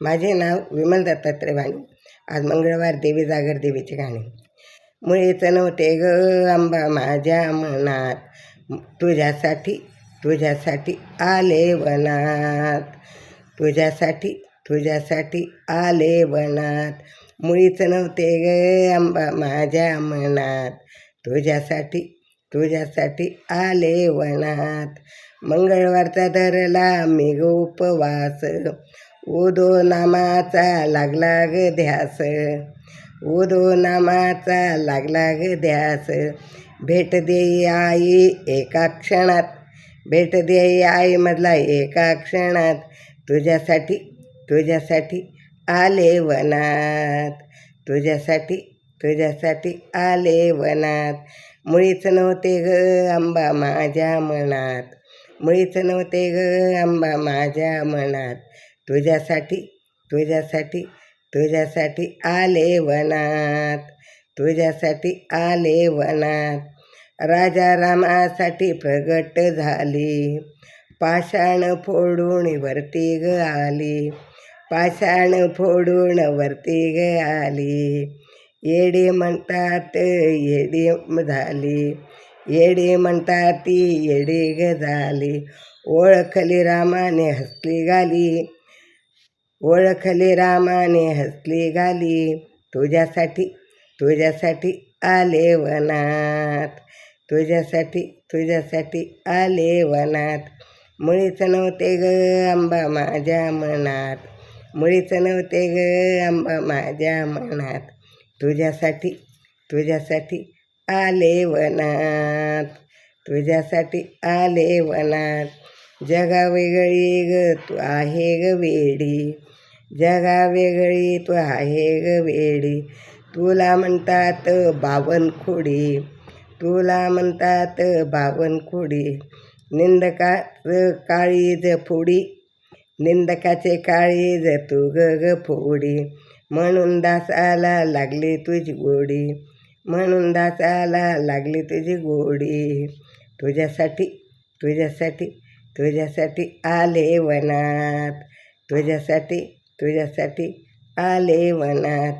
माझे नाव विमल दत्तात्रय वाणी. आज मंगळवार, देवी जागर देवीचे गाणे. मुळीच नव्हते ग आंबा माझ्या मनात, तुझ्यासाठी तुझ्यासाठी आले वनात, तुझ्यासाठी तुझ्यासाठी आले वनात. मुळीच नव्हते ग आंबा माझ्या मनात, तुझ्यासाठी तुझ्यासाठी आले वनात. मंगळवारचा धरला मी ग उपवास, उदो नामाचा लागला ग ध्यास, उदो नामाचा लागला ग ध्यास. भेट देई आई एका क्षणात, भेट देई आई मधला एका क्षणात, तुझ्यासाठी तुझ्यासाठी आले वनात, तुझ्यासाठी तुझ्यासाठी आले वनात. मुळीच नव्हते ग आंबा माझ्या मनात, मुळीच नव्हते ग आंबा माझ्या मनात, तुझ्यासाठी तुझ्यासाठी तुझ्यासाठी आले वनात, तुझ्यासाठी आले वनात. राजा रामासाठी प्रगट झाली, पाषाण फोडून वरती ग आली, पाषाण फोडून वरती ग आली. येडी म्हणतात येडी झाली, येडी म्हणतात ती येडी ग झाली. ओळखली रामाने हसली गाली, ओळखली रामाने हसली गाली. तुझ्यासाठी तुझ्यासाठी आले वनात, तुझ्यासाठी तुझ्यासाठी आले वनात. मुळीच नव्हते ग आंबा माझ्या मनात, मुळीच नव्हते ग आंबा माझ्या मनात, तुझ्यासाठी तुझ्यासाठी आले वनात, तुझ्यासाठी आले वनात. जगा वेगळी ग तू आहे ग वेडी, जगा वेगळी तू आहे ग वेडी. तुला म्हणतात बावनखोडी, तुला म्हणतात बावनखोडी. निंदकाचं काळीज फोडी, निंदकाचे काळीज तू ग फोडी. म्हणून दासाला लागली तुझी गोडी, म्हणून दासाला लागली तुझी गोडी. तुझ्यासाठी तुझ्यासाठी तुझ्यासाठी आले वनात, तुझ्यासाठी तुझ्यासाठी आले वनात.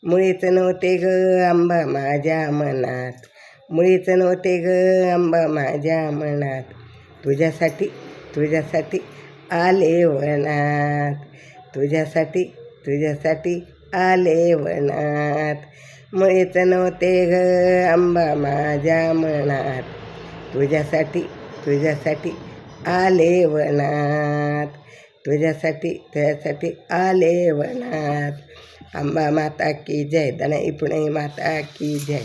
मुळीच नव्हते ग आंबा माझ्या मनात, मुळीच नव्हते ग आंबा माझ्या मनात, तुझ्यासाठी तुझ्यासाठी आले वनात, तुझ्यासाठी तुझ्यासाठी आले वनात. मुळीच नव्हते ग आंबा माझ्या मनात, तुझ्यासाठी तुझ्यासाठी आले वनात, तुझ्यासाठी तुझ्यासाठी आले वनात. अंबा माता की जय, दनाई पुणे माता की जय.